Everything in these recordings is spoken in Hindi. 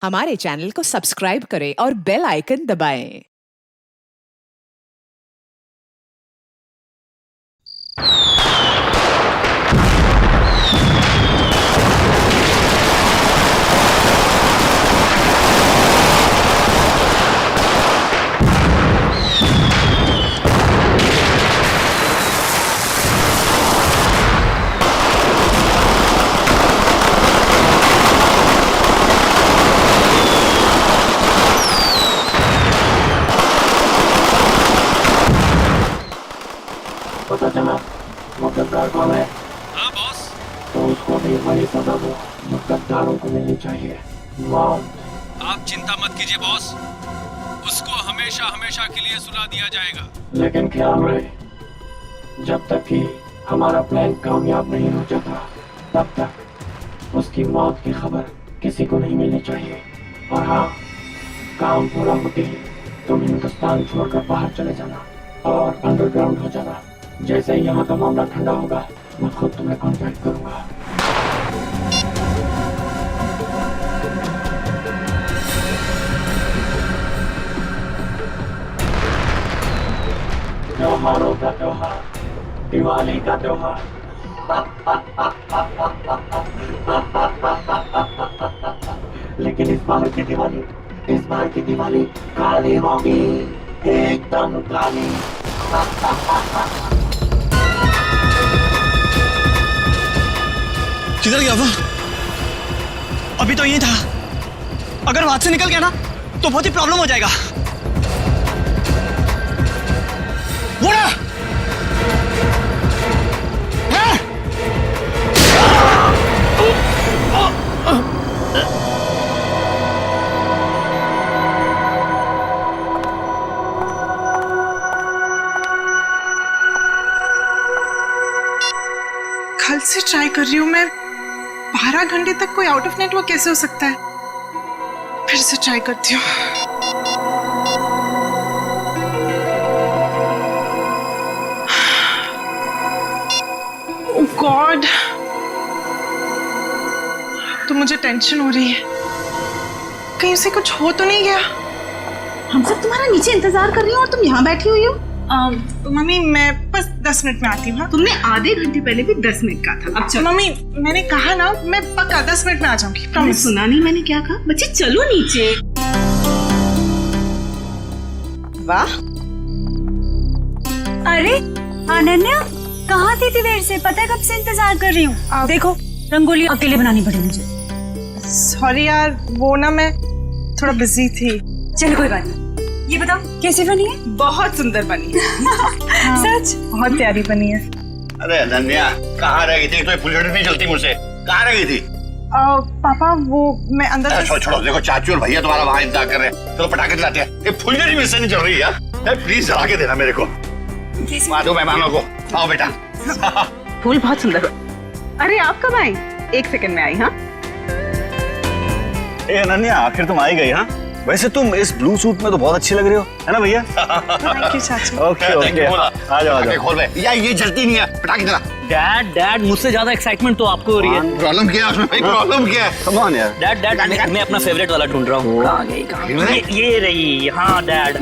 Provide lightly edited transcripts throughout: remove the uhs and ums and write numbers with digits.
हमारे चैनल को सब्सक्राइब करें और बेल आइकन दबाएं। पता चला वो गद्दार कौन है? हाँ बॉस। तो उसको भी वही सजा दो जो गद्दारों को मिलनी चाहिए, मौत। आप चिंता मत कीजिए बॉस, उसको हमेशा हमेशा के लिए सुला दिया जाएगा। लेकिन ख्याल रहे, जब तक कि हमारा प्लान कामयाब नहीं हो जाता तब तक उसकी मौत की खबर किसी को नहीं मिलनी चाहिए। और हाँ, काम पूरा होते ही तुम हिंदुस्तान छोड़कर बाहर चले जाना और अंडरग्राउंड हो जाना। जैसे ही यहाँ का मामला ठंडा होगा मैं खुद तुम्हें कांटेक्ट करूंगा। त्योहारों का त्योहार, दिवाली का त्योहार। लेकिन इस बार की दिवाली काली होगी, एकदम काली। किधर गया वो? अभी तो यही था। अगर वहां से निकल गया ना तो बहुत ही प्रॉब्लम हो जाएगा। वो ना! है? कल से ट्राई कर रही हूँ मैं। 12 घंटे तक कोई आउट ऑफ नेटवर्क कैसे हो सकता है? फिर से ट्राई करती हूँ। ओह गॉड, तो मुझे टेंशन हो रही है, कहीं से कुछ हो तो नहीं गया। हम सब तुम्हारा नीचे इंतजार कर रही हो और तुम यहाँ बैठी हुई हो। मम्मी मैं बस 10 मिनट में आती हूँ। हाँ? तुमने आधे घंटे पहले भी 10 मिनट कहा था। अब चलो। मम्मी मैंने कहा ना, मैं पक्का 10 मिनट में आ जाऊंगी। तुमने प्रॉमिस। सुना नहीं मैंने क्या कहा? बच्चे चलो नीचे। वाह, अरे अनन्या, कहाँ थी इतनी देर से? पता है कब से इंतजार कर रही हूँ। देखो रंगोली अकेले बनानी पड़ी मुझे। सॉरी यार, वो ना मैं थोड़ा बिजी थी। चलो कोई बात नहीं। ये बताओ कैसी बनी है? बहुत सुंदर बनी है। सच? बहुत प्यारी बनी है। अरे अनन्या, कहाँ रह गई थी? तो फुलझड़ी नहीं चलती मुझसे। कहाँ रह गई थी? पापा वो मैं अंदर छोड़ो छोड़ो, देखो चाचू और भैया तुम्हारा वहाँ इंतजार कर रहे हैं। चलो पटाखे चलाते हैं। ये फुलझड़ी मिलसे नहीं चल रही यार। प्लीज जला के देना मेरे को। दो मेहमानों को। आओ बेटा। फूल बहुत सुंदर। अरे आप कब आई? 1 सेकंड में आई। हाँ ए अनन्या, आखिर तुम आई गई। हाँ वैसे तुम इस ब्लू सूट में तो बहुत अच्छी लग रही हो, है ना भैया? थैंक यू चाचू। ओके ओके, आ जाओ आ जाओ। खोल रहे यार, ये जलती नहीं है। पटाखे चला। डैड मुझसे ज्यादा एक्साइटमेंट तो आपको हो रही है। प्रॉब्लम क्या है उसमें भाई? प्रॉब्लम क्या है? कम ऑन यार। डैड मैं अपना फेवरेट वाला ढूंढ रहा हूँ। कहाँ गई? ये रही। हाँ डैड,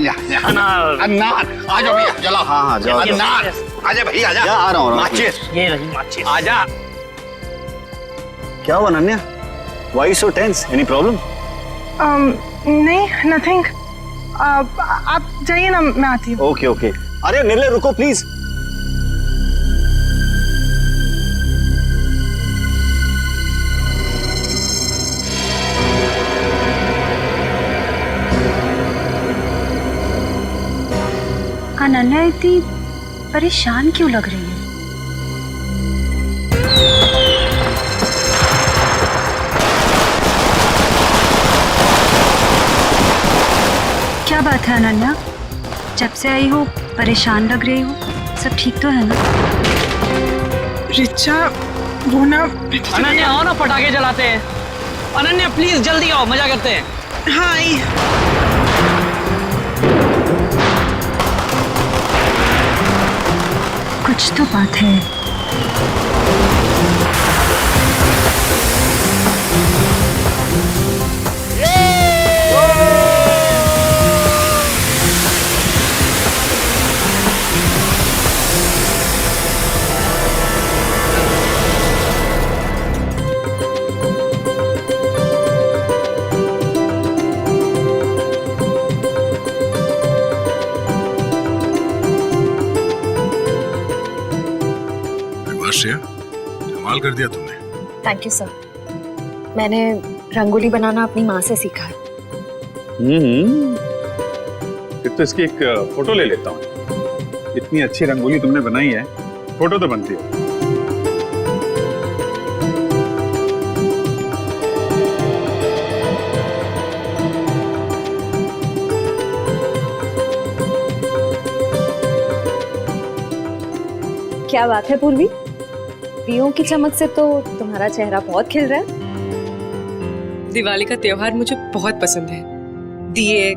अनार। अनार, आ जाओ भैया, जलाओ। हाँ हाँ जाओ। अनार, आजा भैया आजा। आ रहा हूँ। माचिस, ये रही माचिस। आजा। क्या हुआ Ananya? Why so tense? Any problem? नहीं, नथिंग। आप जाइए ना, मैं आती हूँ। Okay okay. अरे निर्ले रुको प्लीज। अनन्या इतनी परेशान क्यों लग रही है? क्या बात है अनन्या? जब से आई हो परेशान लग रही हो। सब ठीक तो है ना? रिचा वो ना। अनन्या आओ ना, पटाखे जलाते हैं। अनन्या प्लीज जल्दी आओ, मजा करते हैं। हाँ आई। कुछ तो बात है। ये श्रेया, कमाल कर दिया तुमने। Thank you sir. मैंने रंगोली बनाना अपनी माँ से सीखा है। फिर तो इसकी एक फोटो ले लेता हूँ। इतनी अच्छी रंगोली तुमने बनाई है, फोटो तो बनती है। क्या बात है पूर्वी, दियों की चमक से तो तुम्हारा चेहरा बहुत खिल रहा है। दिवाली का त्योहार मुझे बहुत पसंद है। दिए,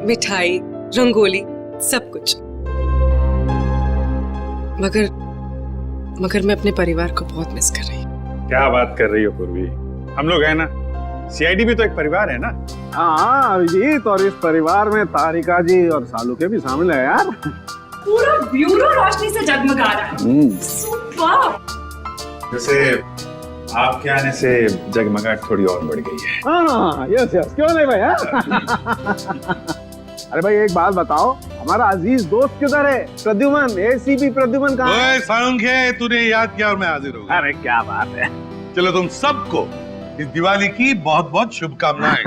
मिठाई, रंगोली, सब कुछ। मगर मैं अपने परिवार को बहुत मिस कर रही हूँ। क्या बात कर रही हो पूर्वी, हम लोग हैं ना, सीआईडी भी तो एक परिवार है ना। हाँ अभिजीत, और इस परिवार में तारिका जी और सालू के भी शामिल है यार। पूरा ब्यूरो रोशनी से जगमगा रहा है। सुपर। जैसे आपके आने से जगमगाहट थोड़ी और बढ़ गई है। हाँ यस यस, क्यों नहीं भाई अरे भाई एक बात बताओ, हमारा अजीज दोस्त किधर है? प्रद्युमन, एसीपी प्रद्युमन कहाँ है? सालुंखे, तूने याद किया और मैं हाजिर हो गया। अरे क्या बात है। चलो तुम सबको इस दिवाली की बहुत बहुत शुभकामनाएं।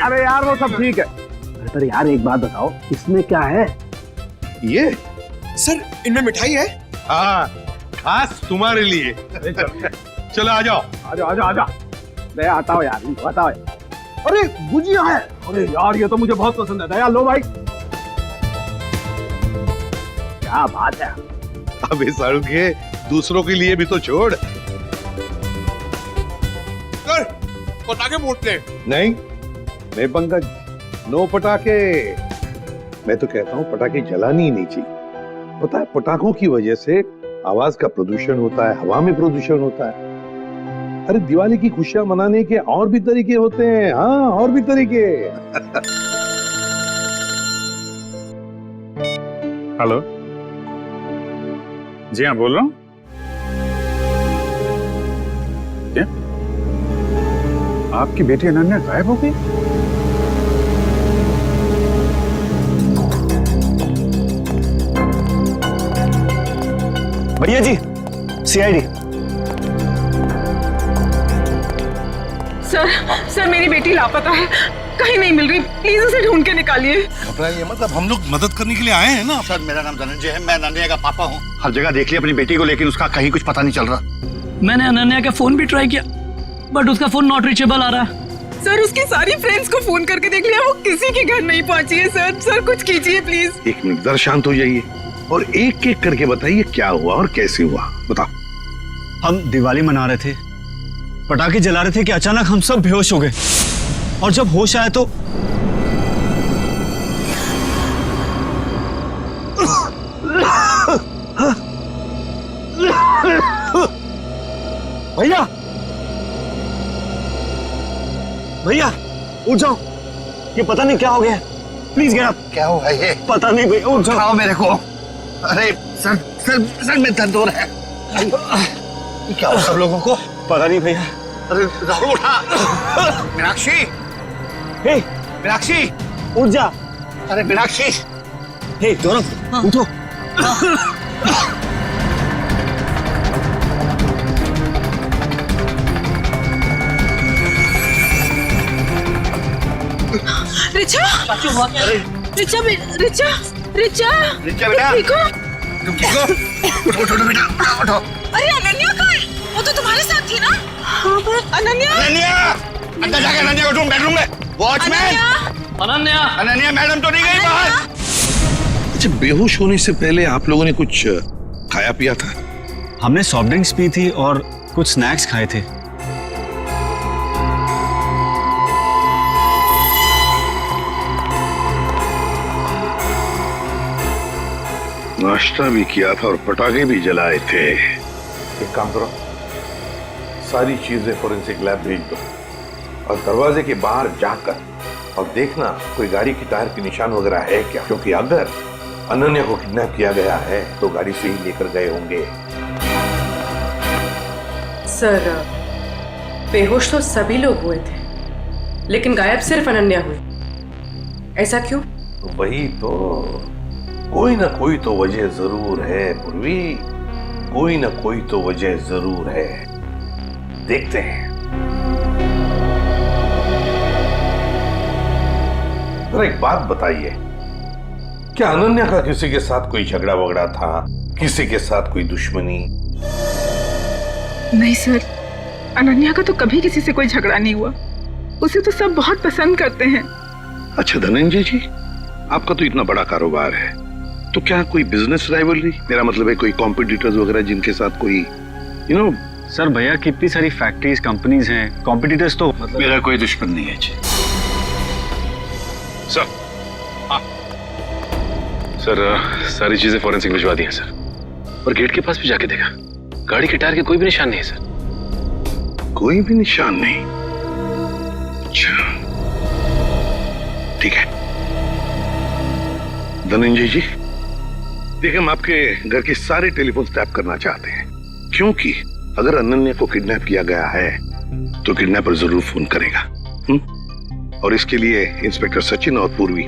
अरे यार वो सब ठीक है, पर यार एक बात बताओ, इसमें क्या है? ये सर इनमें मिठाई है। हाँ, खास तुम्हारे लिए। चलो आ जाओ। आजा। मैं आता हूँ यार, बताओ। अरे गुजिया है, अरे यार ये तो मुझे बहुत पसंद है। दया लो भाई। क्या बात है। अबे सालुंखे, दूसरों के लिए भी तो छोड़। सर पटाखे फूटते नहीं पंकज, नो पटाखे। मैं तो कहता हूँ पटाखे जलानी ही नहीं चाहिए। पता है, पटाखों की वजह से आवाज का प्रदूषण होता है, हवा में प्रदूषण होता है। अरे दिवाली की खुशियां मनाने के और भी तरीके होते हैं। हाँ, और भी तरीके। हेलो जी, हाँ बोल रहा हूँ। क्या आपकी बेटी अनन्या गायब हो गई? भैया जी, सीआईडी। सर मेरी बेटी लापता है, कहीं नहीं मिल रही, प्लीज उसे ढूंढ के निकालिए। घबराइए मत, हम लोग मदद करने के लिए आए हैं ना। सर मेरा नाम धनंजय है, मैं अनन्या का पापा हूँ। हर जगह देख लिया अपनी बेटी को, लेकिन उसका कहीं कुछ पता नहीं चल रहा। मैंने अनन्या का फोन भी ट्राई किया, बट उसका फोन नॉट रीचेबल आ रहा है। सर उसकी सारी फ्रेंड्स को फोन करके देख लिया, वो किसी के घर नहीं पहुंची है। सर कुछ कीजिए प्लीज। एक मिनट, जरा शांत हो जाइए और एक एक करके बताइए क्या हुआ और कैसे हुआ। बताओ। हम दिवाली मना रहे थे, पटाखे जला रहे थे कि अचानक हम सब बेहोश हो गए, और जब होश आया तो भैया उठ जाओ, ये पता नहीं क्या हो गया। Please get up. क्या हुआ ये? पता नहीं भैया, उठ जाओ। उठाओ मेरे को। अरे सर में दर्द हो रहा है। क्या हुआ सब लोगों को? पता नहीं भैया। अरे राहुल उठा। मीनाक्षी, हे मीनाक्षी उठ जा। अरे मीनाक्षी, हे दोनों उठो। रिचा, रिचा बेटा, ठीक हो? तुम ठीक हो? उठो बेटा, उठो। अरे अनन्या कहाँ है? वो तो तुम्हारे साथ थी ना? हाँ अनन्या, अंदर जाके अनन्या को ढूंढ, बेडरूम में। वॉचमैन, अनन्या मैडम तो नहीं गई बाहर? अच्छा, बेहोश होने से पहले आप लोगों ने कुछ खाया पिया था? हमने सॉफ्ट ड्रिंक्स पी थी और कुछ स्नैक्स खाए थे। नाश्ता भी किया था और पटाखे भी जलाए थे। एक काम करो, सारी चीजें फोरेंसिक लैब भेज दो और दरवाजे के बाहर जाकर और देखना कोई गाड़ी की टायर के निशान वगैरह है क्या, क्योंकि अगर अनन्या को किडनैप किया गया है तो गाड़ी से ही लेकर गए होंगे। सर बेहोश तो सभी लोग हुए थे, लेकिन गायब सिर्फ अनन्या हुई। ऐसा क्यों? वही तो, कोई ना कोई तो वजह जरूर है पूर्वी। कोई ना कोई तो वजह जरूर है, देखते हैं। जरा एक बात बताइए, क्या अनन्या का किसी के साथ कोई झगड़ा वगड़ा था, किसी के साथ कोई दुश्मनी? नहीं सर, अनन्या का तो कभी किसी से कोई झगड़ा नहीं हुआ। उसे तो सब बहुत पसंद करते हैं। अच्छा धनंजय जी, आपका तो इतना बड़ा कारोबार है, तो क्या कोई बिजनेस राइवलरी, मेरा मतलब है कोई कॉम्पिटिटर्स वगैरह जिनके साथ कोई सर भैया कितनी सारी फैक्ट्रीज कंपनीज हैं, कॉम्पिटिटर्स तो मतलब मेरा कोई दुश्मन नहीं है जी। सर सारी चीजें फॉरेंसिक भिजवा दी हैं सर, और गेट के पास भी जाके देखा, गाड़ी के टायर के कोई भी निशान नहीं है सर। कोई भी निशान नहीं? अच्छा ठीक है धनंजय जी, देखिए हम आपके घर के सारे टेलीफोन टैप करना चाहते हैं, क्योंकि अगर अनन्या को किडनैप किया गया है तो किडनैपर जरूर फोन करेगा। और इसके लिए इंस्पेक्टर सचिन और पूर्वी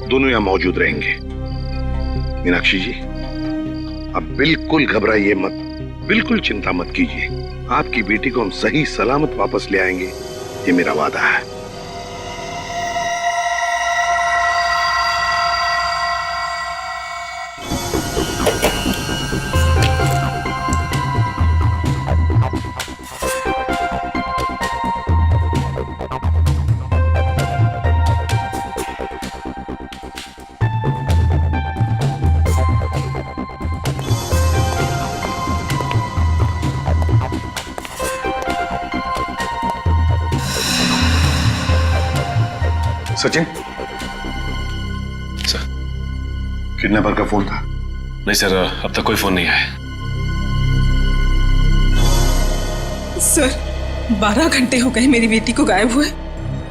दोनों यहां मौजूद रहेंगे। मीनाक्षी जी, आप बिल्कुल घबराइए मत, बिल्कुल चिंता मत कीजिए, आपकी बेटी को हम सही सलामत वापस ले आएंगे, ये मेरा वादा है। सचिन सर, किडनैपर का फोन था? नहीं सर, अब तक कोई फोन नहीं आया। सर 12 घंटे हो गए मेरी बेटी को गायब हुए।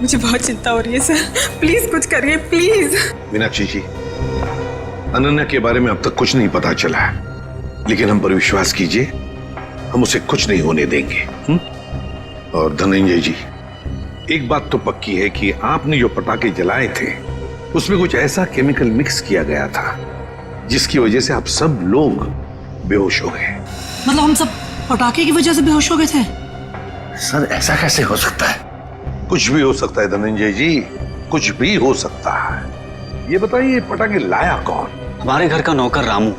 मुझे बहुत चिंता हो रही है सर, प्लीज कुछ करिए प्लीज। मीनाक्षी जी, अनन्या के बारे में अब तक कुछ नहीं पता चला है, लेकिन हम पर विश्वास कीजिए, हम उसे कुछ नहीं होने देंगे। और धनंजय जी, एक बात तो पक्की है कि आपने जो पटाखे जलाए थे उसमें कुछ ऐसा केमिकल मिक्स किया गया था जिसकी वजह से आप सब लोग बेहोश हो गए। मतलब हम सब पटाखे की वजह से बेहोश हो गए थे? सर ऐसा कैसे हो सकता है? कुछ भी हो सकता है धनंजय जी, कुछ भी हो सकता है। ये बताइए पटाखे लाया कौन? हमारे घर का नौकर रामू,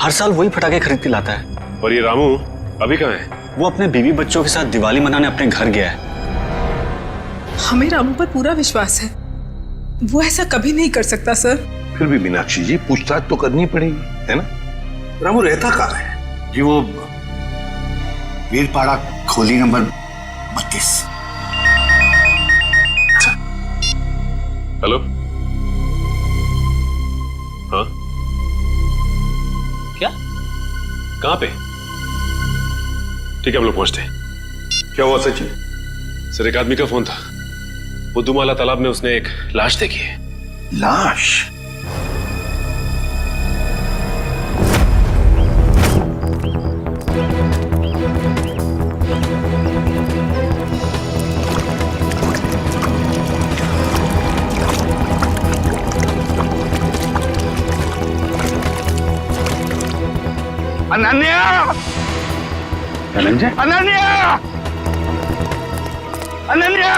हर साल वही पटाखे खरीद के लाता है। और ये रामू अभी कहाँ है? वो अपने बीवी बच्चों के साथ दिवाली मनाने अपने घर गया है। हमें रामू पर पूरा विश्वास है, वो ऐसा कभी नहीं कर सकता सर। फिर भी मीनाक्षी जी, पूछताछ तो करनी पड़ेगी, है ना? रामू रहता कहाँ है? जी वो वीरपाड़ा खोली नंबर 32। हेलो, हाँ क्या? कहाँ पे? ठीक है, हम लोग पहुंचते हैं। क्या हुआ सचिन? सर एक आदमी का फोन था, बुद्धूमाला तालाब में उसने एक लाश देखी है। लाश? अनन्या! धनंजय, अनन्या! अनन्या!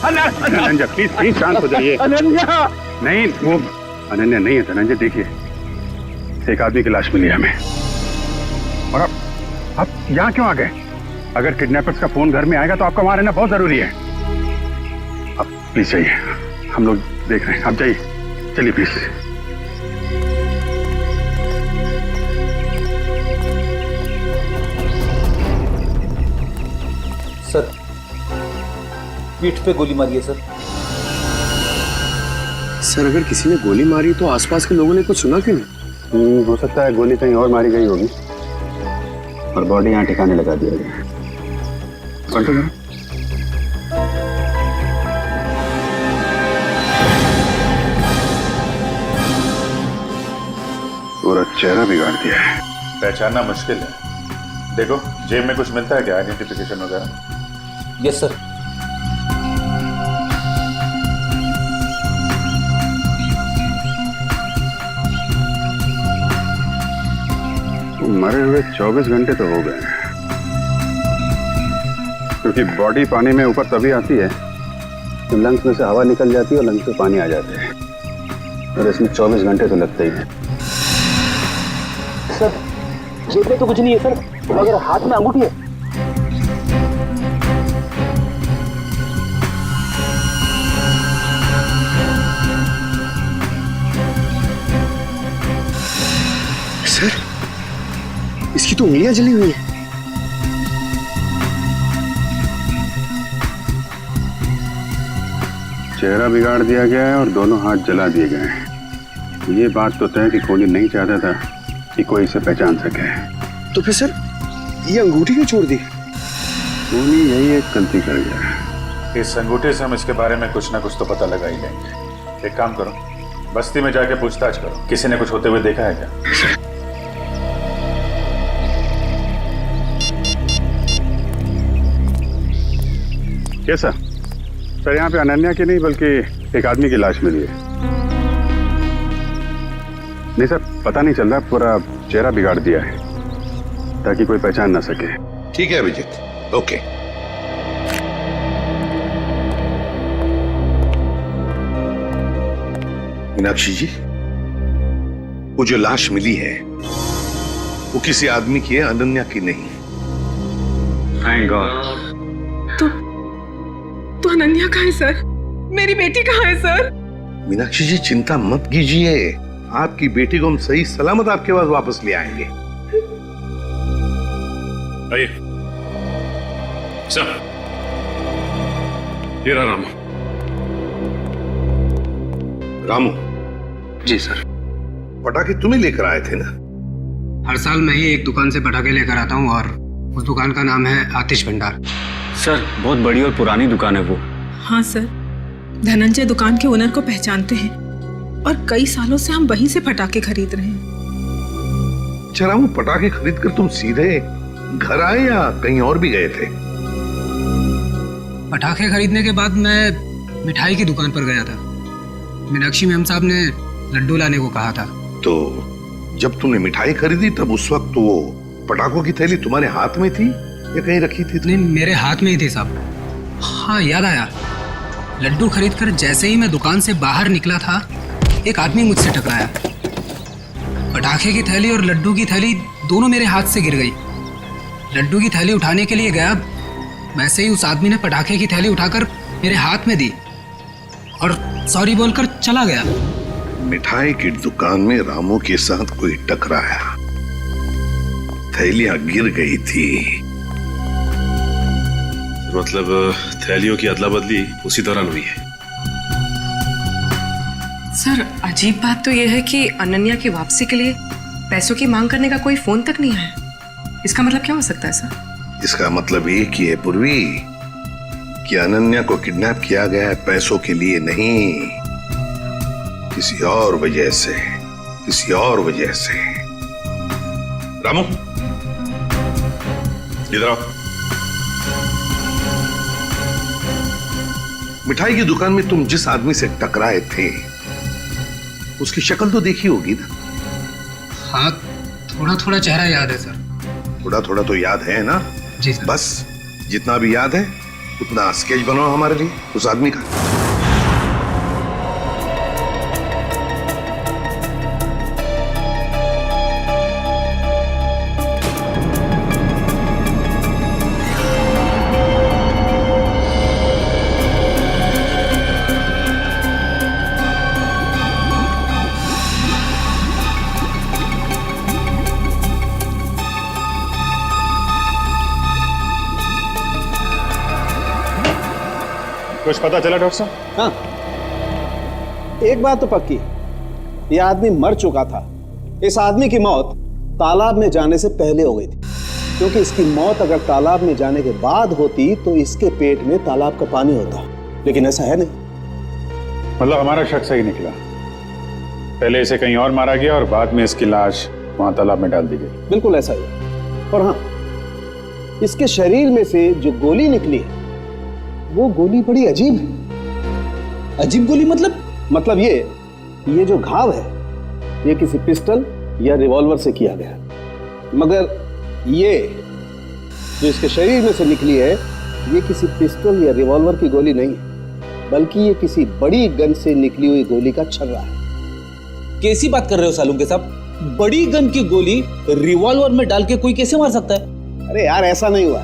धनंजय प्लीज शांत हो जाइए। अनन्या! नहीं, वो अनन्या नहीं है धनंजय। देखिए, एक आदमी की लाश मिली है हमें, और आप यहाँ क्यों आ गए? अगर किडनैपर्स का फोन घर में आएगा तो आपका वहां रहना बहुत जरूरी है। आप प्लीज जाइए, हम लोग देख रहे हैं, आप जाइए, चलिए प्लीज। सर पीठ पे गोली मारी है सर। सर अगर किसी ने गोली मारी तो आसपास के लोगों ने कुछ सुना क्यों नहीं? हो सकता है गोली कहीं और मारी गई होगी और बॉडी यहाँ ठिकाने लगा दिया गया है। कंट्रोल करो। पूरा चेहरा बिगाड़ दिया है। पहचानना मुश्किल है। देखो जेब में कुछ मिलता है क्या, आइडेंटिफिकेशन वगैरह? Yes sir. मरे हुए 24 घंटे तो हो गए हैं, क्योंकि बॉडी पानी में ऊपर तभी आती है तो लंग्स में से हवा निकल जाती है और लंग्स में पानी आ जाते हैं, और इसमें 24 घंटे तो लगते ही हैं। सर जेब में तो कुछ नहीं है सर, मगर हाथ में अंगूठी है। सर इसकी तो उंगलियां जली हुई है। चेहरा बिगाड़ दिया गया है और दोनों हाथ जला दिए गए हैं। ये बात तो तय कि कोहली नहीं चाहता था कि कोई इसे पहचान सके। तो फिर सर ये अंगूठी क्यों छोड़ दी? कोहली यही एक गलती कर गया। इस अंगूठे से हम इसके बारे में कुछ ना कुछ तो पता लगा ही लेंगे। एक काम करो, बस्ती में जाके पूछताछ करो, किसी ने कुछ होते हुए देखा है क्या? कैसा सर? यहाँ पे अनन्या की नहीं बल्कि एक आदमी की लाश मिली है। नहीं सर, पता नहीं चल रहा, पूरा चेहरा बिगाड़ दिया है ताकि कोई पहचान ना सके। ठीक है अभिजीत, ओके। मीनाक्षी जी, वो जो लाश मिली है वो किसी आदमी की है, अनन्या की नहीं। Thank God. तो अनन्या कहाँ है सर? मेरी बेटी कहाँ है सर? मीनाक्षी जी चिंता मत कीजिए, आपकी बेटी को हम सही सलामत आपके पास वापस ले आएंगे। आइए सर, ये रहा रामू। रामू जी सर। पटाखे तुम्हें लेकर आए थे ना? हर साल मैं ही एक दुकान से पटाखे लेकर आता हूँ और उस दुकान का नाम है आतिश भंडार। सर बहुत बड़ी और पुरानी दुकान है वो। हाँ सर, धनंजय दुकान के ओनर को पहचानते हैं और कई सालों से हम वहीं से पटाखे खरीद रहे हैं। अच्छा रामू, पटाखे खरीद कर तुम सीधे घर आए या कहीं और भी गए थे? पटाखे खरीदने के बाद मैं मिठाई की दुकान पर गया था। मीनाक्षी मैम साहब ने लड्डू लाने को कहा था। तो जब तुमने मिठाई खरीदी तब उस वक्त तो वो पटाखों की थैली तुम्हारे हाथ में थी या कहीं रखी थी? नहीं, मेरे हाथ में ही थी साहब। हाँ याद आया, लड्डू खरीदकर जैसे ही मैं दुकान से बाहर निकला था एक आदमी मुझसे टकराया। पटाखे की थैली और लड्डू की थैली दोनों मेरे हाथ से गिर गई। लड्डू की थैली उठाने के लिए गया, वैसे ही उस आदमी ने पटाखे की थैली उठाकर मेरे हाथ में दी और सॉरी बोलकर चला गया। मिठाई की दुकान में रामू के साथ कोई टकराया, थैलियां गिर गई थी। मतलब थैलियों की अदला बदली उसी दौरान हुई है। सर अजीब बात तो यह है कि अनन्या की वापसी के लिए पैसों की मांग करने का कोई फोन तक नहीं आया। इसका मतलब क्या हो सकता है सर? इसका मतलब ये कि है पूर्वी कि अनन्या को किडनैप किया गया है पैसों के लिए नहीं, किसी और वजह से, किसी और वजह से। रामू इधर आओ। मिठाई की दुकान में तुम जिस आदमी से टकराए थे उसकी शक्ल तो देखी होगी ना? हाँ, थोड़ा थोड़ा चेहरा याद है सर। थोड़ा थोड़ा तो याद है ना? जी सर। बस जितना भी याद है उतना स्केच बनाओ हमारे लिए उस आदमी का। कुछ पता चला डॉक्टर साहब? हाँ, एक बात तो पक्की, ये आदमी मर चुका था। इस आदमी की मौत तालाब में जाने से पहले हो गई थी, क्योंकि इसकी मौत अगर तालाब में जाने के बाद होती तो इसके पेट में तालाब का पानी होता, लेकिन ऐसा है नहीं। मतलब हमारा शक सही निकला, पहले इसे कहीं और मारा गया और बाद में इसकी लाश वहां तालाब में डाल दी गई। बिल्कुल ऐसा ही। और हाँ, इसके शरीर में से जो गोली निकली है वो गोली बड़ी अजीब है। अजीब गोली मतलब ये जो घाव है ये किसी पिस्टल या रिवॉल्वर से किया गया। मगर ये जो इसके शरीर में से निकली है, ये किसी पिस्टल या रिवॉल्वर की गोली नहीं है, बल्कि ये किसी बड़ी गन से निकली हुई गोली का छर्रा है। कैसी बात कर रहे हो सालुंके साहब? बड़ी गन की गोली रिवॉल्वर में डाल के कोई कैसे मार सकता है? अरे यार, ऐसा नहीं हुआ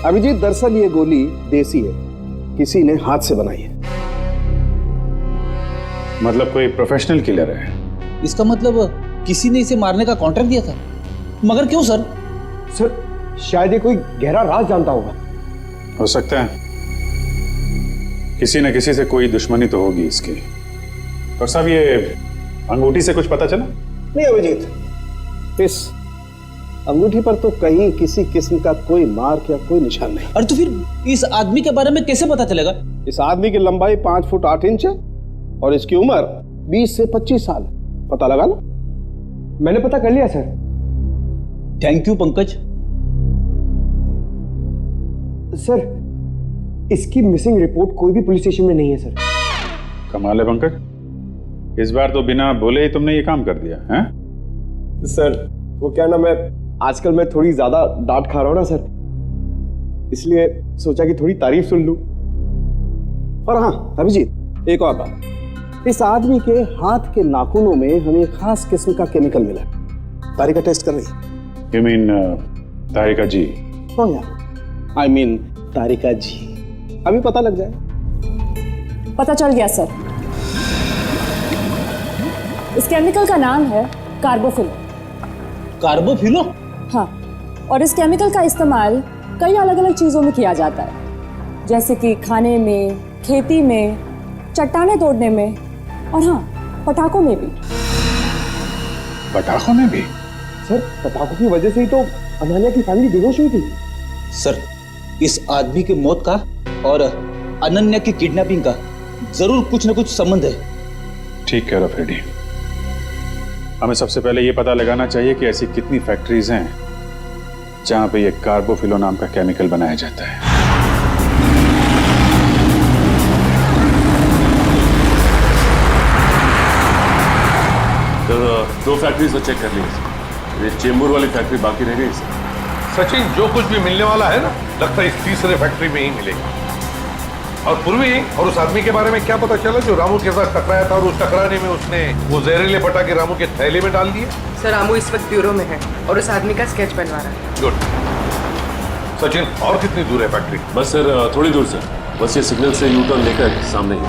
अभिजीत। दरअसल ये गोली देसी है, किसी ने हाथ से बनाई है। मतलब कोई प्रोफेशनल किलर है? इसका मतलब किसी ने इसे मारने का कॉन्ट्रैक्ट दिया था। मगर क्यों सर? सर शायद ये कोई गहरा राज जानता होगा। हो सकता है, किसी न किसी से कोई दुश्मनी तो होगी इसकी। और साहब, ये अंगूठी से कुछ पता चला? नहीं अभिजीत, इस अंगूठी पर तो कहीं किसी किस्म का कोई मार्क या कोई निशान नहीं। और तो फिर इस आदमी के बारे में कैसे पता चलेगा? इस आदमी की लंबाई 5 फुट 8 इंच है और इसकी उम्र 20 से 25 साल। पता लगा लो। मैंने पता कर लिया sir. Thank you Pankaj. Sir, इसकी मिसिंग रिपोर्ट कोई भी पुलिस स्टेशन में नहीं है सर। कमाल है पंकज, इस बार तो बिना बोले ही तुमने ये काम कर दिया है? सर वो क्या ना, मैं आजकल मैं थोड़ी ज्यादा डांट खा रहा हूं ना सर, इसलिए सोचा कि थोड़ी तारीफ सुन लूं। और हाँ अभिजीत, एक और बात, इस आदमी के हाथ के नाखूनों में हमें खास किस्म का केमिकल मिला। तारिका टेस्ट कर रही। यू मीन तारिका जी? हाँ यार, आई मीन तारिका जी। अभी पता लग जाए। पता चल गया सर। इस केमिकल का नाम है कार्बोफिल। कार्बोफिलो? हाँ, और इस केमिकल का इस्तेमाल कई अलग अलग चीज़ों में किया जाता है, जैसे कि खाने में, खेती में, चट्टानें तोड़ने में, और हाँ, पटाखों में भी। पटाखों में भी? सर पटाखों की वजह से ही तो अनन्या की फैमिली बेहोश हुई थी। सर, इस आदमी की मौत का और अनन्या की किडनैपिंग का जरूर कुछ न कुछ संबंध है। ठीक कह रहा फ्रेडी। हमें सबसे पहले ये पता लगाना चाहिए कि ऐसी कितनी फैक्ट्रीज हैं जहां पे ये कार्बोफिलो नाम का केमिकल बनाया जाता है। तो 2 फैक्ट्रीज तो चेक कर ली, ये चेंबूर वाली फैक्ट्री बाकी रह गई। सचिन, जो कुछ भी मिलने वाला है ना, लगता है इस तीसरे फैक्ट्री में ही मिलेगा। और पूर्वी और उस आदमी के बारे में क्या पता चला जो रामू के साथ टकराया था और उस टकराने में उसने वो जहरीले पटाखे रामू के थैले में डाल दिए? सर रामू इस वक्त ब्यूरो में है और उस आदमी का स्केच बनवा रहा है। गुड। सचिन, और कितनी दूर है फैक्ट्री? बस सर थोड़ी दूर से, बस ये सिग्नल से यू टर्न लेकर सामने ही।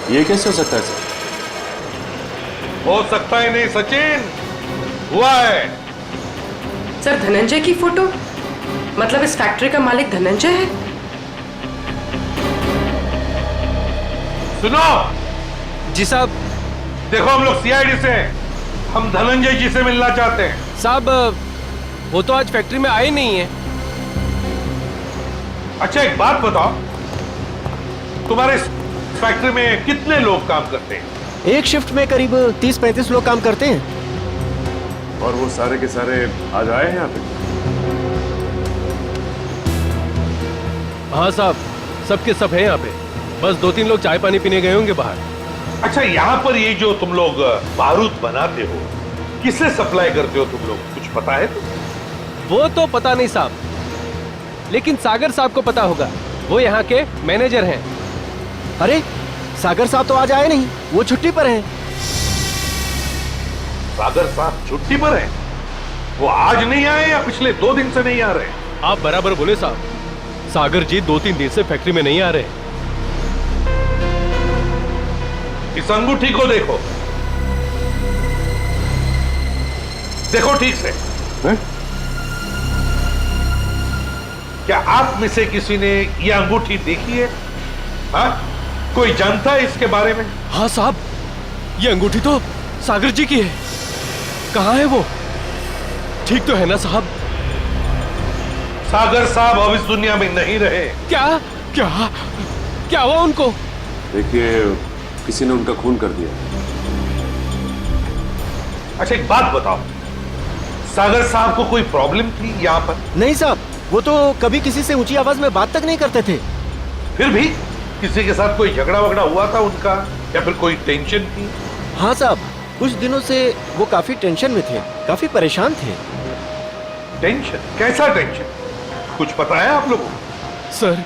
ये कैसे हो सकता है सर? हो सकता ही नहीं सचिन, हुआ है। सर धनंजय की फोटो, मतलब इस फैक्ट्री का मालिक धनंजय है? सुनो जी साहब। देखो, हम लोग सीआईडी से हैं, हम धनंजय जी से मिलना चाहते हैं। साहब वो तो आज फैक्ट्री में आए नहीं है। अच्छा एक बात बताओ, तुम्हारे फैक्ट्री में कितने लोग काम करते हैं? एक शिफ्ट में करीब 30-35 लोग काम करते हैं। और वो सारे के सारे आज आए हैं यहाँ पे? हाँ साहब, सबके सब है यहाँ पे, बस 2-3 लोग चाय पानी पीने गए होंगे बाहर। अच्छा, यहाँ पर ये जो तुम लोग बारूद बनाते हो, किसे सप्लाई करते हो तुम लोग, कुछ पता है? वो तो पता नहीं साहब, लेकिन सागर साहब को पता होगा, वो यहाँ के मैनेजर हैं। अरे सागर साहब तो आज आए नहीं, वो छुट्टी पर हैं। सागर साहब छुट्टी पर हैं? वो आज नहीं आए या पिछले 2 दिन से नहीं आ रहे? आप बराबर बोले साहब, सागर जी 2-3 दिन से फैक्ट्री में नहीं आ रहे। इस अंगूठी को देखो, देखो ठीक से। क्या आप में से किसी ने यह अंगूठी देखी है? हाँ? कोई जानता है इसके बारे में? हाँ साहब, ये अंगूठी तो सागर जी की है। कहाँ है वो? ठीक तो है ना साहब? सागर साहब अब इस दुनिया में नहीं रहे। क्या क्या क्या हुआ उनको? देखिए, किसी ने उनका खून कर दिया। अच्छा एक बात बताओ, सागर साहब को कोई प्रॉब्लम थी यहाँ पर? नहीं साहब, वो तो कभी किसी से ऊंची आवाज में बात तक नहीं करते थे। फिर भी किसी के साथ कोई झगड़ा वगड़ा हुआ था उनका, या फिर कोई टेंशन थी? हाँ साहब, कुछ दिनों से वो काफी टेंशन में थे, काफी परेशान थे। टेंशन? कैसा टेंशन? कुछ पता है आप लोगों को? सर,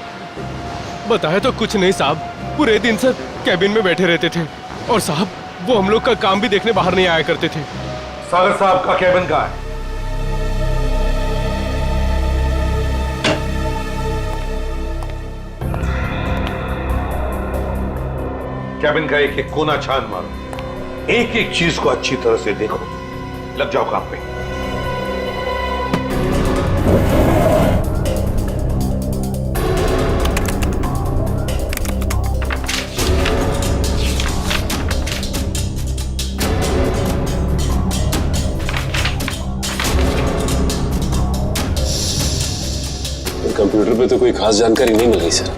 बताया तो कुछ नहीं साहब, पूरे दिन सर कैबिन में बैठे रहते थे, और साहब वो हम लोग का काम भी देखने बाहर नहीं आया करते थे। सागर साहब का कैबिन कहाँ है? कैबिन का एक एक कोना छान मारो, एक एक चीज को अच्छी तरह से देखो। लग जाओ काम पे। कंप्यूटर पे तो कोई खास जानकारी नहीं मिल रही सर।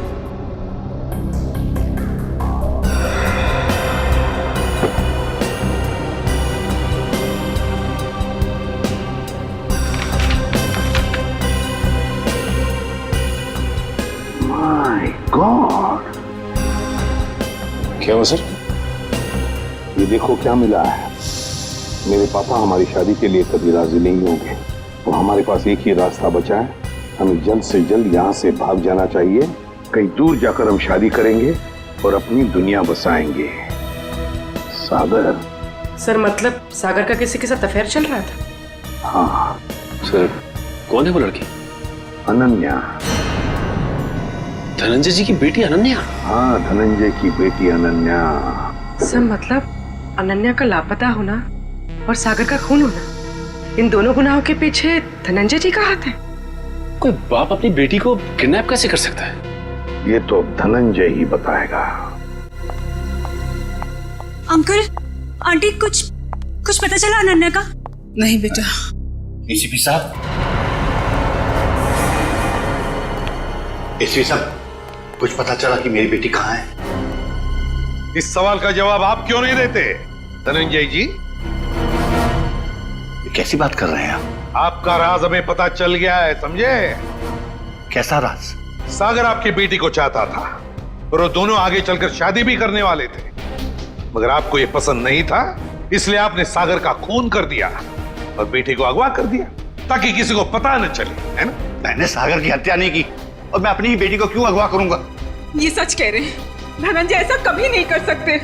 माय गॉड, क्या हुआ सर? ये देखो क्या मिला है। मेरे पापा हमारी शादी के लिए कभी राजी नहीं होंगे, तो हमारे पास एक ही रास्ता बचा है। हमें जल्द से जल्द यहाँ से भाग जाना चाहिए। कहीं दूर जाकर हम शादी करेंगे और अपनी दुनिया बसाएंगे। सागर। सर मतलब सागर का किसी के साथ अफेयर चल रहा था? हाँ सर। कौन है वो लड़की? अनन्या। धनंजय जी की बेटी अनन्या? हाँ, धनंजय की बेटी अनन्या। सर मतलब अनन्या का लापता होना और सागर का खून होना, इन दोनों गुनाहों के पीछे धनंजय जी का हाथ है? कोई बाप अपनी बेटी को किडनैप कैसे कर सकता है? ये तो धनंजय ही बताएगा। अंकल, आंटी, कुछ पता चला अनन्या का? नहीं बेटा। एसीपी साहब, एसीपी साहब, कुछ पता चला कि मेरी बेटी कहाँ है? इस सवाल का जवाब आप क्यों नहीं देते धनंजय जी? कैसी बात कर रहे हैं आप? आपका राज हमें पता चल गया है, समझे? कैसा राज? सागर आपकी बेटी को चाहता था और वो दोनों आगे चलकर शादी भी करने वाले थे, मगर आपको ये पसंद नहीं था, इसलिए आपने सागर का खून कर दिया और बेटी को अगवा कर दिया ताकि किसी को पता न चले, है ना? मैंने सागर की हत्या नहीं की और मैं अपनी ही बेटी को क्यों अगवा करूंगा? ये सच कह रहे हैं, धनंजय ऐसा कभी नहीं कर सकते।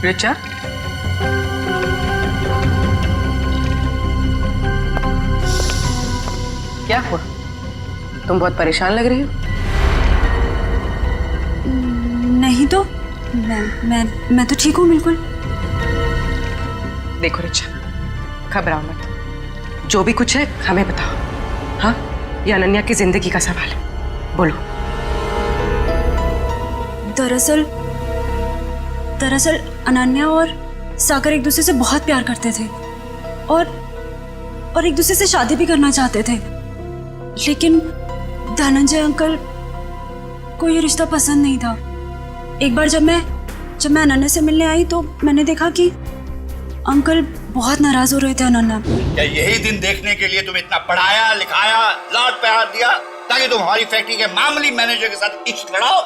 रिचा, क्या हुआ? तुम बहुत परेशान लग रही हो। नहीं तो मैं तो ठीक हूँ बिल्कुल। देखो रिचा, घबराओ मत, जो भी कुछ है हमें बताओ। हाँ, ये अनन्या की जिंदगी का सवाल है, बोलो। दरअसल अनन्या और सागर एक दूसरे से बहुत प्यार करते थे और एक दूसरे से शादी भी करना चाहते थे, लेकिन धनंजय अंकल को ये रिश्ता पसंद नहीं था। एक बार जब मैं अनन्या से मिलने आई तो मैंने देखा कि अंकल बहुत नाराज हो रहे थे अनन्या पर। क्या यही दिन देखने के लिए तुम इतना पढ़ाया लिखाया, लाड प्यार दिया ताकि तुम हमारी फैक्ट्री के मामूली मैनेजर के साथ इश्क लड़ाओ?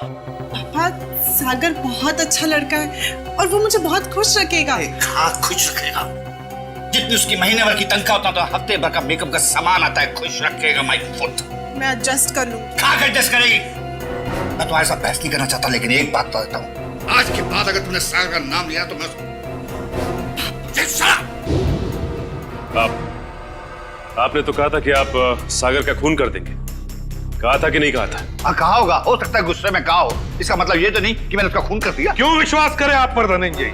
पापा, सागर बहुत अच्छा लड़का है और वो मुझे बहुत खुश रखेगा। हाँ, खुश रखेगा। जितनी उसकी महीने भर की तनख्वाह उतना तो हफ्ते भर का मेकअप का सामान आता है। खुश रखेगा माय फुट। मैं एडजस्ट कर लूँ। कहाँ एडजस्ट करेगी? मैं तुम्हारे साथ बहस नहीं करना चाहता, लेकिन एक बात बता देता हूँ, आज के बाद अगर तुमने सागर का नाम लिया तो मैं आपने तो कहा था कि आप सागर का खून कर देंगे, कहा था कि नहीं कहा था? हाँ, कहा होगा, हो सकता है गुस्से में कहा हो। इसका मतलब ये तो नहीं कि मैंने उसका खून कर दिया। क्यों विश्वास करे आप पर धनंजय?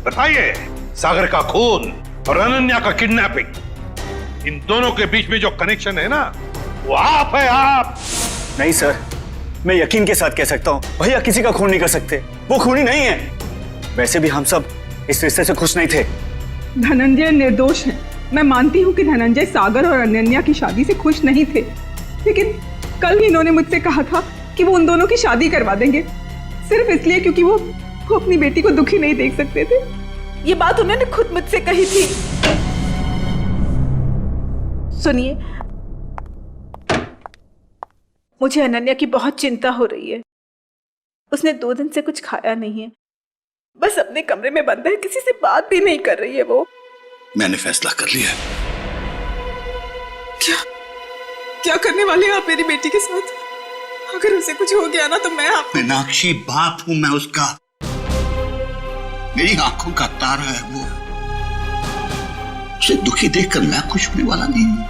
बताइए, सागर का खून और अनन्या का किडनैपिंग, इन दोनों के बीच में जो कनेक्शन है ना, वो आप है, आप। नहीं सर, मैं यकीन के साथ कह सकता हूँ, भैया किसी का खून नहीं कर सकते, वो खूनी नहीं है। वैसे भी हम सब इस रिश्ते से खुश नहीं थे। धनंजय निर्दोष है। मैं मानती हूँ कि धनंजय सागर और अनन्या की शादी से खुश नहीं थे, लेकिन कल ही इन्होंने मुझसे कहा था कि वो उन दोनों की शादी करवा देंगे, सिर्फ इसलिए क्योंकि वो अपनी बेटी को दुखी नहीं देख सकते थे। ये बात उन्होंने खुद मुझसे कही थी। सुनिए, मुझे अनन्या की बहुत चिंता हो रही है। उसने 2 दिन से कुछ खाया नहीं है, बस अपने कमरे में बंद है, किसी से बात भी नहीं कर रही है वो। मैंने फैसला कर लिया। क्या करने वाले हैं आप मेरी बेटी के साथ? अगर उसे कुछ हो गया ना तो मैं मीनाक्षी, बाप हूं मैं उसका, मेरी आंखों का तारा है वो। उसे दुखी देखकर मैं खुश होने वाला नहीं हूं।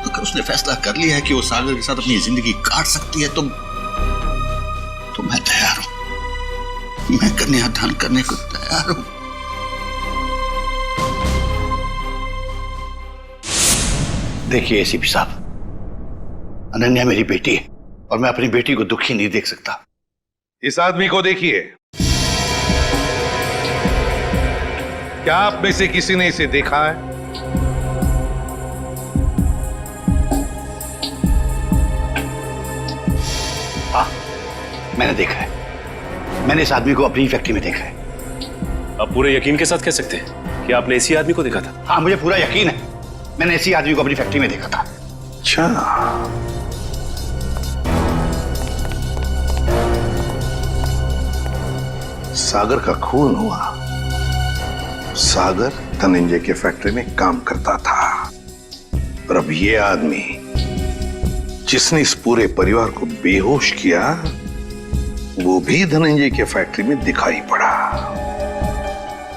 अगर उसने फैसला कर लिया है कि वो सागर के साथ अपनी जिंदगी काट सकती है तो मैं तैयार हूं। मैं कन्यादान करने को तैयार हूं। देखिए एसीपी साहब, अनन्या मेरी बेटी है और मैं अपनी बेटी को दुखी नहीं देख सकता। इस आदमी को देखिए, क्या आप में से किसी ने इसे देखा है? हाँ, मैंने देखा है। मैंने इस आदमी को अपनी फैक्ट्री में देखा है। आप पूरे यकीन के साथ कह सकते हैं कि आपने इसी आदमी को देखा था? हाँ, मुझे पूरा यकीन है। मैंने इसी आदमी को अपनी फैक्ट्री में देखा था। अच्छा, सागर का खून हुआ। सागर धनंजय के फैक्ट्री में काम करता था और अब ये आदमी जिसने इस पूरे परिवार को बेहोश किया वो भी धनंजय के फैक्ट्री में दिखाई पड़ा।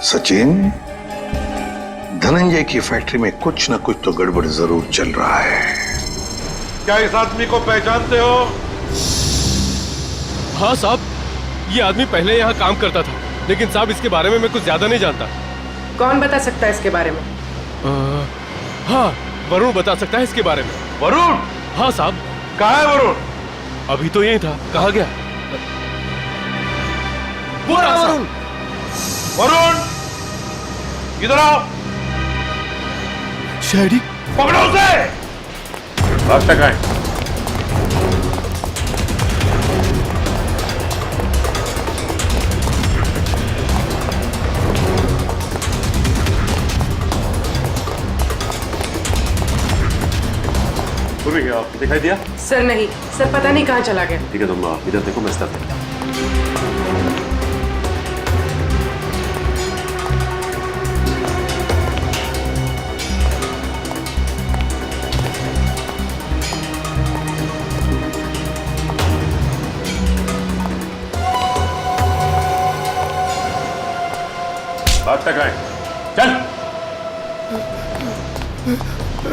सचिन, धनंजय की फैक्ट्री में कुछ ना कुछ तो गड़बड़ जरूर चल रहा है। क्या इस आदमी को पहचानते हो? हाँ साहब, ये आदमी पहले यहाँ काम करता था, लेकिन साहब इसके बारे में मैं कुछ ज्यादा नहीं जानता। कौन बता सकता है इसके बारे में? हाँ, वरुण बता सकता है इसके बारे में। वरुण? हाँ साहब। कहाँ है वरुण? अभी तो यही था, कहाँ गया? वरुण, वरुण, इधर आओ। शायरी पकड़ो उसे। अब तक आए। दिखाई दिया? सर नहीं, सर पता नहीं कहाँ चला गया। ठीक है, तुम इधर देखो, मैं स्टार्ट करता हूं। बात तक आए, चल।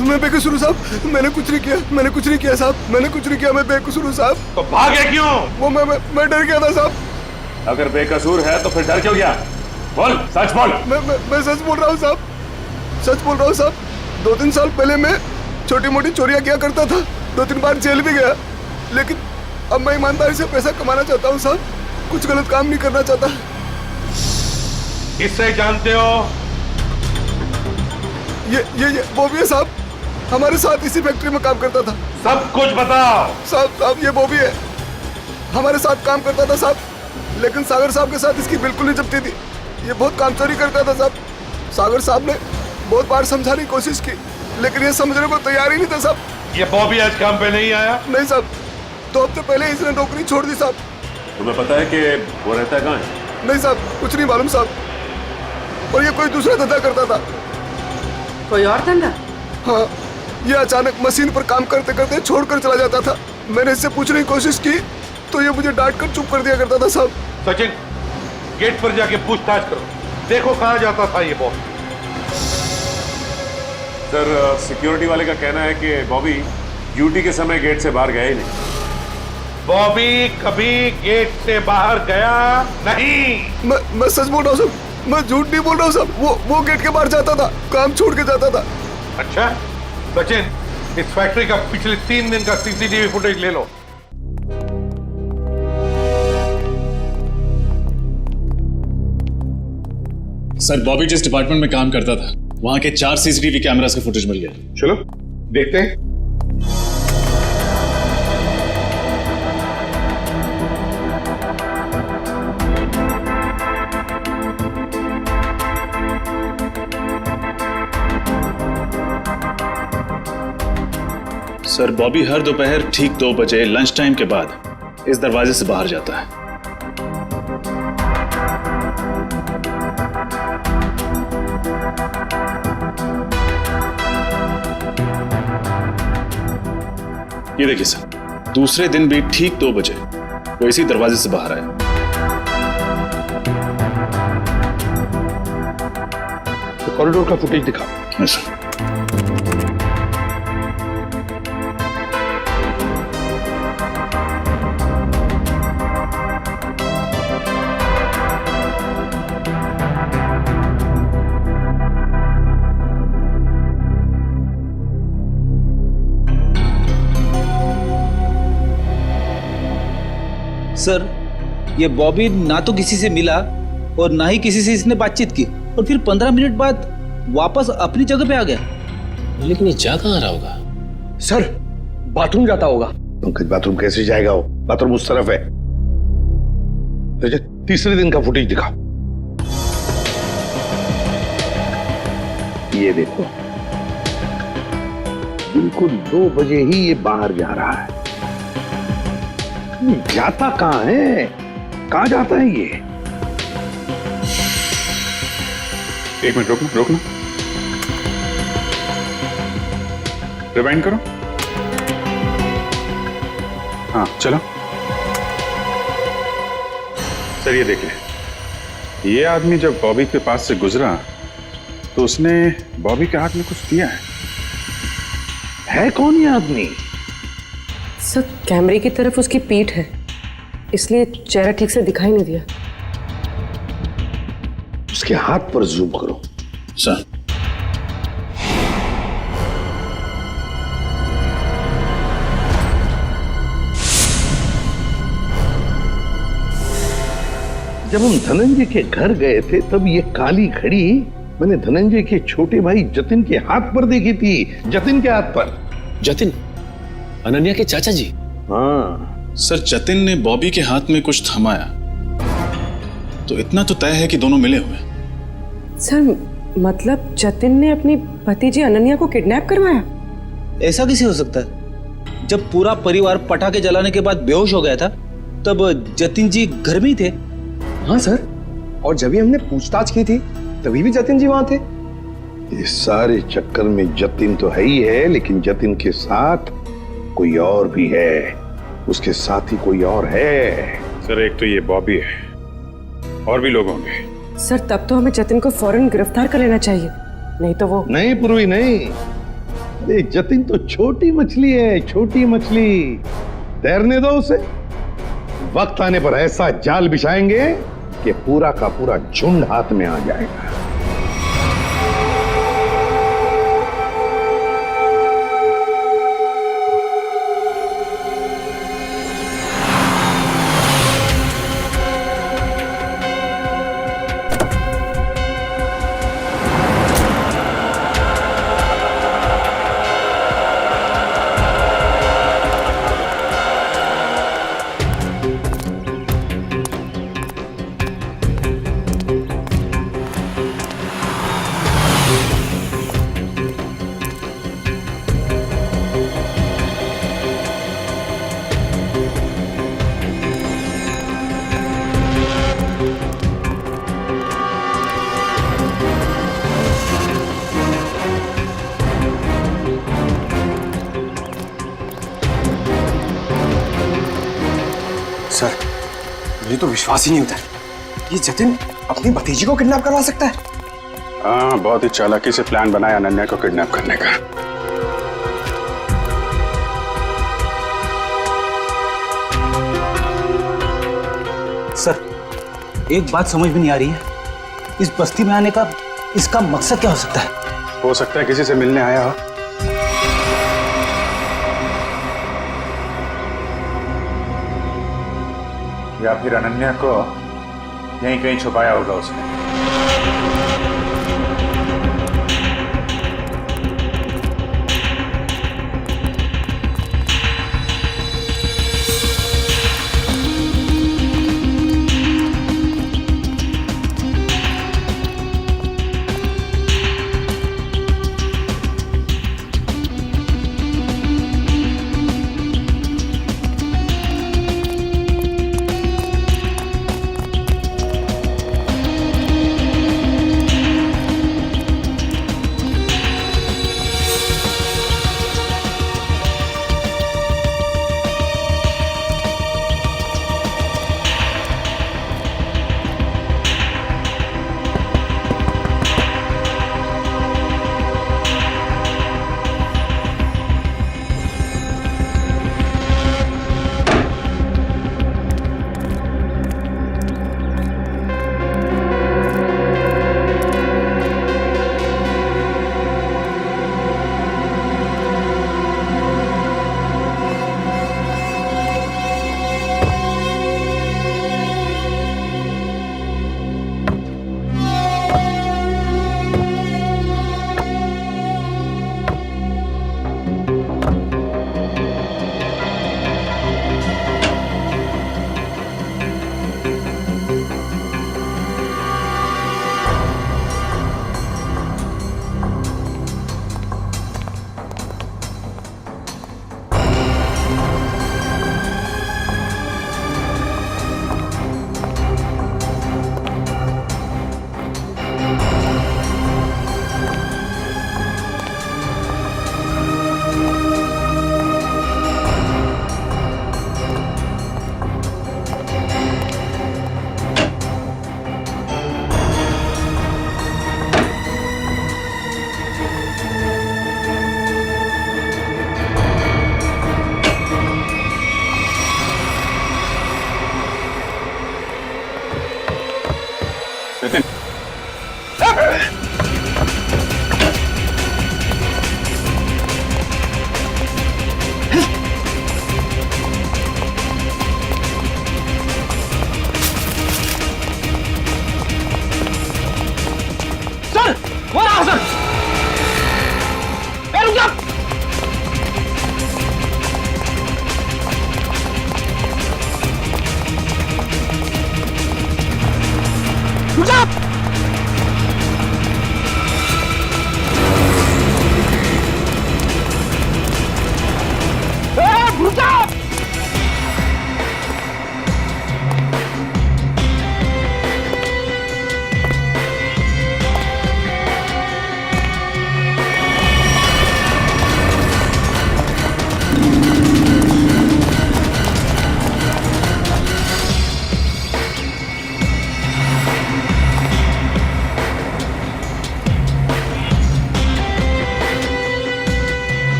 मैं बेकसूर हूँ साहब, मैंने कुछ नहीं किया, मैंने कुछ नहीं किया साहब, मैंने कुछ नहीं किया, मैं बेकसूर हूँ साहब। तो भागे क्यों? वो मैं डर गया था साहब। अगर बेकसूर है तो फिर डर क्यों गया? बोल, सच बोल। मैं सच बोल रहा हूँ साहब, सच बोल रहा हूँ साहब। 2-3 साल पहले मैं छोटी मोटी चोरियां किया करता था, 2-3 बार जेल भी गया, लेकिन अब मैं ईमानदारी से पैसा कमाना चाहता हूँ साहब, कुछ गलत काम नहीं करना चाहता। किससे जानते हो? ये वो भी है साहब, हमारे साथ इसी फैक्ट्री में काम करता था। सब कुछ बताओ। साहब ये वो भी है, हमारे साथ काम करता था साहब, लेकिन सागर साहब के साथ इसकी बिल्कुल नहीं जमती थी। ये बहुत काम चोरी करता था साहब। सागर साहब ने बहुत बार समझाने की कोशिश की, लेकिन ये समझने को तैयार ही नहीं था साहब। ये बॉबी आज काम पे नहीं आया? नहीं साहब, 2 हफ्ते पहले इसने नौकरी छोड़ दी साहब। तुम्हें पता है कि वो रहता है कहाँ है? नहीं साहब, कुछ नहीं मालूम साहब, और ये कोई दूसरा धंधा करता था। कोई और धंधा? हाँ, ये अचानक मशीन पर काम करते करते छोड़कर चला जाता था। मैंने इससे पूछने की कोशिश की तो ये मुझे डांट कर चुप कर दिया करता था साहब। सचिन, गेट पर जाके पूछताछ करो, देखो कहाँ जाता था ये बॉस। सर, सिक्योरिटी वाले का कहना है कि बॉबी ड्यूटी के समय गेट से बाहर गया ही नहीं। बॉबी कभी गेट से बाहर गया नहीं। मैं सच बोल रहा हूँ साहब, मैं झूठ नहीं बोल रहा हूँ साहब। वो गेट के बाहर जाता था, काम छोड़ के जाता था। अच्छा सचिन, इस फैक्ट्री का पिछले 3 दिन का सीसीटीवी फुटेज ले लो। सर बॉबी जिस डिपार्टमेंट में काम करता था वहां के 4 सीसीटीवी कैमरास का फुटेज मिल गया। चलो देखते हैं। सर बॉबी हर दोपहर ठीक 2 बजे लंच टाइम के बाद इस दरवाजे से बाहर जाता है। ये देखिए सर, दूसरे दिन भी ठीक 2 बजे वो इसी दरवाजे से बाहर आया। तो कॉरिडोर का फुटेज दिखा। सर सर, ये बॉबी ना तो किसी से मिला और ना ही किसी से इसने बातचीत की और फिर 15 मिनट बाद वापस अपनी जगह पे आ गया। लेकिन ये जा कहाँ रहा होगा? सर बाथरूम जाता होगा। पंकज बाथरूम कैसे जाएगा वो? बाथरूम उस तरफ है। तीसरे दिन का फुटेज दिखा। ये देखो, बिल्कुल 2 बजे ही ये बाहर जा रहा है। जाता कहाँ है? कहाँ जाता है ये? 1 मिनट रोकना। रिवाइंड करो। हाँ चलो। सर ये देखिए, ये आदमी जब बॉबी के पास से गुजरा तो उसने बॉबी के हाथ में कुछ दिया है कौन ये आदमी? सर कैमरे की तरफ उसकी पीठ है, इसलिए चेहरा ठीक से दिखाई नहीं दिया। उसके हाथ पर जूम करो। सर जब हम धनंजय के घर गए थे तब ये काली घड़ी मैंने धनंजय के छोटे भाई जतिन के हाथ पर देखी थी। जतिन के हाथ पर। जतिन अनन्या के चाचा जी? हाँ सर, जतिन ने बॉबी के हाथ में कुछ थमाया तो इतना तो तय है कि दोनों मिले हुए। सर मतलब जतिन ने अपनी भतीजी अनन्या को किडनैप करवाया? ऐसा कैसे हो सकता है? जब पूरा परिवार पटाखे जलाने के बाद बेहोश हो गया था तब जतिन जी घर में ही थे। हाँ सर, और जब भी हमने पूछताछ की थी तभी भी जतिन जी वहां थे। इस सारे चक्कर में जतिन तो है ही है, लेकिन जतिन के साथ कोई और भी है। उसके साथ ही कोई और है। सर एक तो ये बॉबी है, और भी लोग होंगे। सर तब तो हमें जतिन को फौरन गिरफ्तार कर लेना चाहिए, नहीं तो वो। नहीं पूर्वी नहीं, अरे जतिन तो छोटी मछली है, छोटी मछली। तैरने दो उसे। वक्त आने पर ऐसा जाल बिछाएंगे कि पूरा का पूरा झुंड हाथ में आ जाएगा। सर मुझे तो विश्वास ही नहीं होता ये जतिन अपनी भतीजी को किडनैप करवा सकता है। हाँ, बहुत ही चालाकी से प्लान बनाया अनन्या को किडनैप करने का। सर एक बात समझ में नहीं आ रही है, इस बस्ती में आने का इसका मकसद क्या हो सकता है? हो सकता है किसी से मिलने आया हो, या फिर अनन्या को यहीं कहीं छुपाया होगा उसने।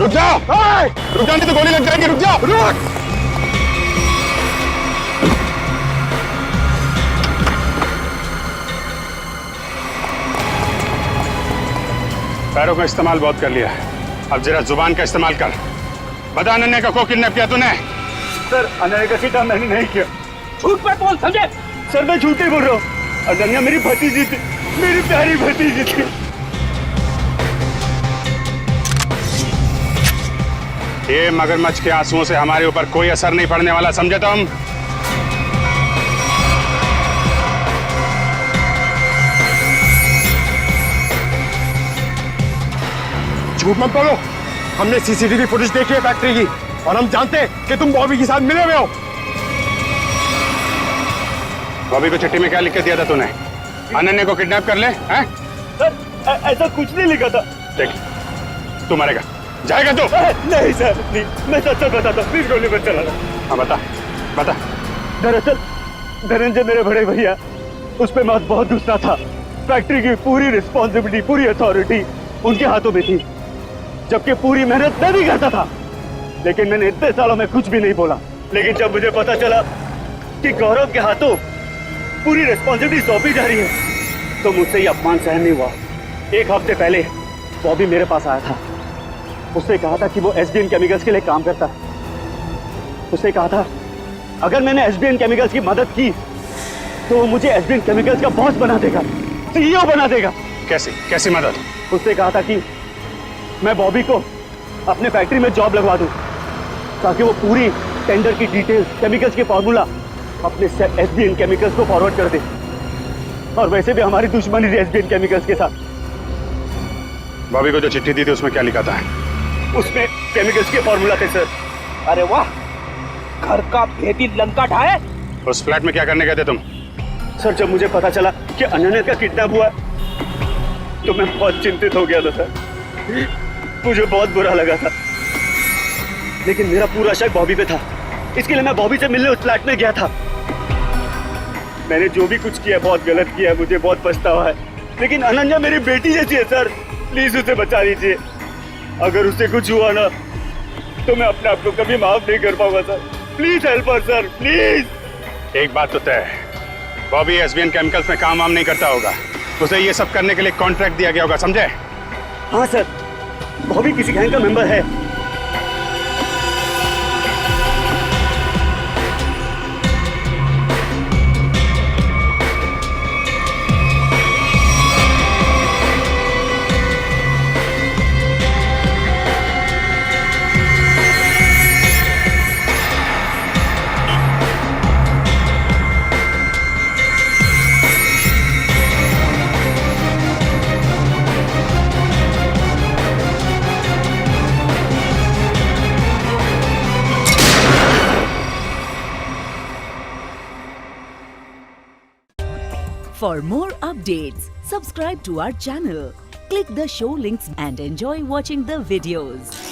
रुक जाओ, रुक जाओ, नहीं तो गोली लग जाएगी। रुक जाओ, रुक। पैरों का इस्तेमाल बहुत कर लिया, अब जरा जुबान का इस्तेमाल कर। बता अनन्या को किडनैप किया तूने? सर अनन्या का किडनैप मैंने नहीं किया। झूठ पे बोल, समझे? सर मैं झूठ ही बोल रहा हूँ। अनन्या मेरी भतीजी थी, मेरी प्यारी भतीजी थी। ये मगरमच्छ के आंसुओं से हमारे ऊपर कोई असर नहीं पड़ने वाला, समझे तुम? झूठ मत बोलो, हमने सीसीटीवी फुटेज देखी है फैक्ट्री की और हम जानते हैं कि तुम बॉबी के साथ मिले हुए हो। बॉबी को चिट्ठी में क्या लिख के दिया था तूने? अनन्या को किडनैप कर ले, हैं? सर ऐसा कुछ नहीं लिखा था। देख, तू मरेगा, जाएगा तू? नहीं सर, नहीं, मैं सच बताता हूँ, प्लीज गोली मत चलाना। हाँ बता, बता। दरअसल धनंजय मेरे बड़े भैया, उस पे मौत बहुत गुस्सा था। फैक्ट्री की पूरी रिस्पॉन्सिबिलिटी, पूरी अथॉरिटी उनके हाथों में थी, जबकि पूरी मेहनत मैं भी करता था। लेकिन मैंने इतने सालों में कुछ भी नहीं बोला। लेकिन जब मुझे पता चला कि गौरव के हाथों पूरी रिस्पॉन्सिबिलिटी सौंपी जा रही है, तो मुझसे ये अपमान सहन नहीं हुआ। एक हफ्ते पहले बॉबी मेरे पास आया था। उसने कहा था कि वो एसबीएन केमिकल्स के लिए काम करता है। उसने कहा था अगर मैंने एसबीएन केमिकल्स की मदद की तो वो मुझे एसबीएन केमिकल्स का बॉस बना देगा, सीईओ बना देगा। कैसी मदद? उसने कहा था कि मैं बॉबी को अपने फैक्ट्री में जॉब लगवा दूं, ताकि वो पूरी टेंडर की डिटेल्स, केमिकल्स के फॉर्मूला अपने एसबीएन केमिकल्स को फॉरवर्ड कर दे। और वैसे भी हमारी दुश्मनी थी एसबीएन केमिकल्स के साथ। बॉबी को जो चिट्ठी दी थी उसमें क्या लिखा था? उसमें केमिकल्स के फॉर्मूला थे सर। अरे वाह, घर का भेदी लंका ढाए। उस फ्लैट में क्या करने गए थे तुम? सर जब मुझे पता चला कि अनन्या का किडनैप हुआ तो मैं बहुत चिंतित हो गया था सर। मुझे बहुत बुरा लगा था, लेकिन मेरा पूरा शक बॉबी पे था। इसके लिए मैं बॉबी से मिलने उस फ्लैट में गया था। मैंने जो भी कुछ किया बहुत गलत किया, मुझे बहुत पछतावा है। लेकिन अनन्या मेरी बेटी जैसी है सर, प्लीज उसे बचा लीजिए। अगर उससे कुछ हुआ ना तो मैं अपने आप को कभी माफ नहीं कर पाऊंगा sir. Please help us sir, please. एक बात तो तय है, बॉबी एसबीएन केमिकल्स में काम वाम नहीं करता होगा। उसे ये सब करने के लिए कॉन्ट्रैक्ट दिया गया होगा, समझे? हाँ सर, बॉबी किसी गैंग का मेंबर है। For more updates, subscribe to our channel, click the show links and enjoy watching the videos.